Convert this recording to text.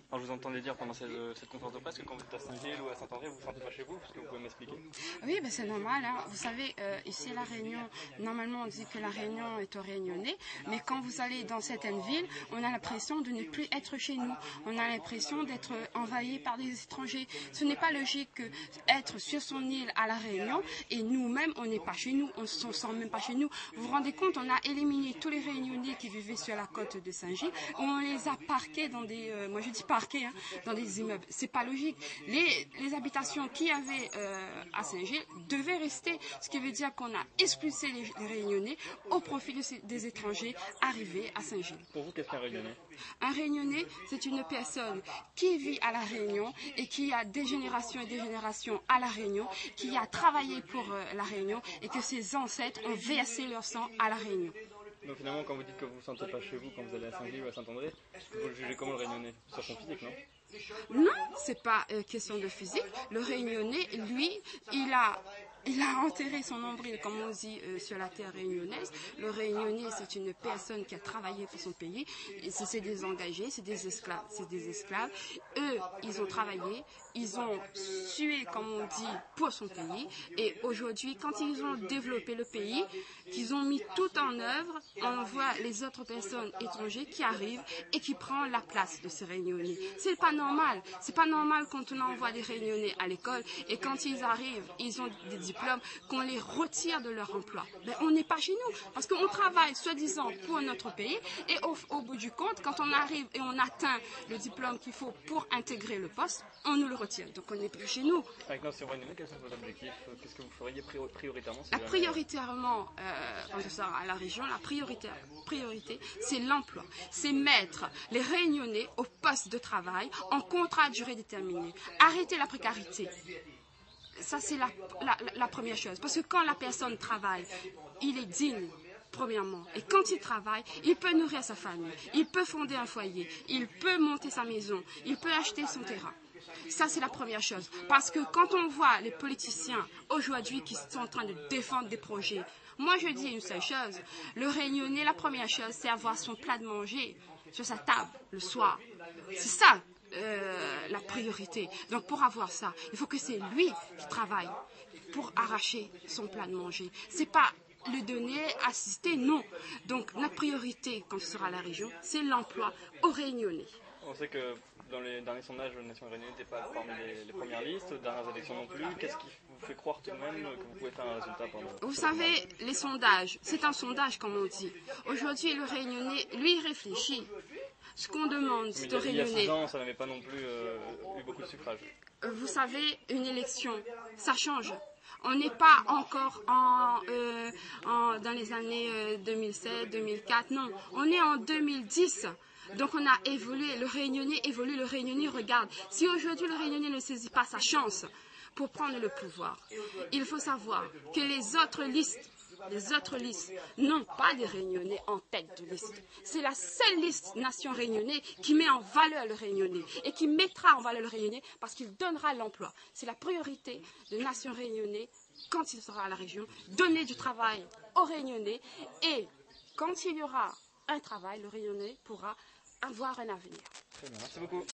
Alors, je vous entendais dire pendant cette conférence de presse que quand vous êtes à Saint-Gilles ou à Saint-André, vous ne vous sentez pas chez vous. Est-ce que vous pouvez m'expliquer? Oui, ben c'est normal. Hein. Vous savez, ici à La Réunion, normalement on dit que La Réunion est aux Réunionnais, mais quand vous allez dans certaines villes, on a l'impression de ne plus être chez nous. On a l'impression d'être envahi par des étrangers. Ce n'est pas logique d'être sur son île à La Réunion et nous-mêmes, on n'est pas chez nous, on ne se sent même pas chez nous. Vous vous rendez compte, on a éliminé tous les Réunionnais qui vivaient sur la côte de Saint-Gilles, on les a parqués dans des, moi je dis parqués, hein, dans des immeubles. C'est pas logique. Les habitations qu'il y avait à Saint-Gilles devaient rester, ce qui veut dire qu'on a expulsé les Réunionnais au profit des étrangers arrivés à Saint-Gilles. Pour vous, qu'est-ce qu'un Réunionnais? Un Réunionnais, c'est une personne qui vit à La Réunion et qui a des générations et des générations à La Réunion, qui a travaillé pour La Réunion et que ses ancêtres ont versé leur sang à La Réunion. Donc finalement, quand vous dites que vous ne vous sentez pas chez vous quand vous allez à Saint-Gilles ou à Saint-André, vous le jugez comment le Réunionnais? Sur son physique, non? Non, c'est pas question de physique. Le Réunionnais, lui, il a enterré son nombril, comme on dit sur la terre réunionnaise. Le Réunionnais, c'est une personne qui a travaillé pour son pays. C'est des engagés, c'est des esclaves. Eux, ils ont travaillé, ils ont sué, comme on dit, pour son pays. Et aujourd'hui, quand ils ont développé le pays, qu'ils ont mis tout en œuvre, on voit les autres personnes étrangères qui arrivent et qui prennent la place de ces Réunionnais. C'est pas normal. C'est pas normal quand on envoie des Réunionnais à l'école et quand ils arrivent, ils ont des diplômes, qu'on les retire de leur emploi. Ben, on n'est pas chez nous parce qu'on travaille soi-disant pour notre pays et au bout du compte, quand on arrive et on atteint le diplôme qu'il faut pour intégrer le poste, on nous le retire. Donc on n'est plus chez nous. Avec nos Réunionnais, quels sont vos objectifs? Qu'est-ce que vous feriez prioritairement? Prioritairement, quand on sort à la région, la priorité, c'est l'emploi. C'est mettre les Réunionnais au poste de travail en contrat à durée déterminée. Arrêter la précarité. Ça, c'est la première chose. Parce que quand la personne travaille, il est digne, premièrement. Et quand il travaille, il peut nourrir sa famille, il peut fonder un foyer, il peut monter sa maison, il peut acheter son terrain. Ça, c'est la première chose. Parce que quand on voit les politiciens aujourd'hui qui sont en train de défendre des projets, moi, je dis une seule chose. Le Réunionnais, la première chose, c'est avoir son plat de manger sur sa table le soir. C'est ça. La priorité. Donc pour avoir ça, il faut que c'est lui qui travaille pour arracher son plat de manger. C'est pas le donner, assister, non. Donc notre priorité quand ce sera à la région, c'est l'emploi aux Réunionnais. On sait que dans les derniers sondages, la Nation Réunionnais n'était pas parmi les premières listes, aux dernières élections non plus. Qu'est-ce qui vous fait croire tout de même que vous pouvez faire un résultat pendant... Vous savez, les sondages, c'est un sondage comme on dit. Aujourd'hui, le Réunionnais, lui, il réfléchit. Ce qu'on demande de Réunionnais... Il y a 6 ans, ça n'avait pas non plus eu beaucoup de suffrages. Vous savez, une élection, ça change. On n'est pas encore dans les années 2007, 2004, non. On est en 2010. Donc on a évolué, le Réunionnais évolue, le Réunionnais regarde. Si aujourd'hui le Réunionnais ne saisit pas sa chance pour prendre le pouvoir, il faut savoir que les autres listes n'ont pas des Réunionnais en tête de liste. C'est la seule liste Nation Réunionnais qui met en valeur le Réunionnais et qui mettra en valeur le Réunionnais parce qu'il donnera l'emploi. C'est la priorité de Nation Réunionnais quand il sera à la région, donner du travail aux Réunionnais et quand il y aura un travail, le Réunionnais pourra avoir un avenir. Très bien, merci beaucoup.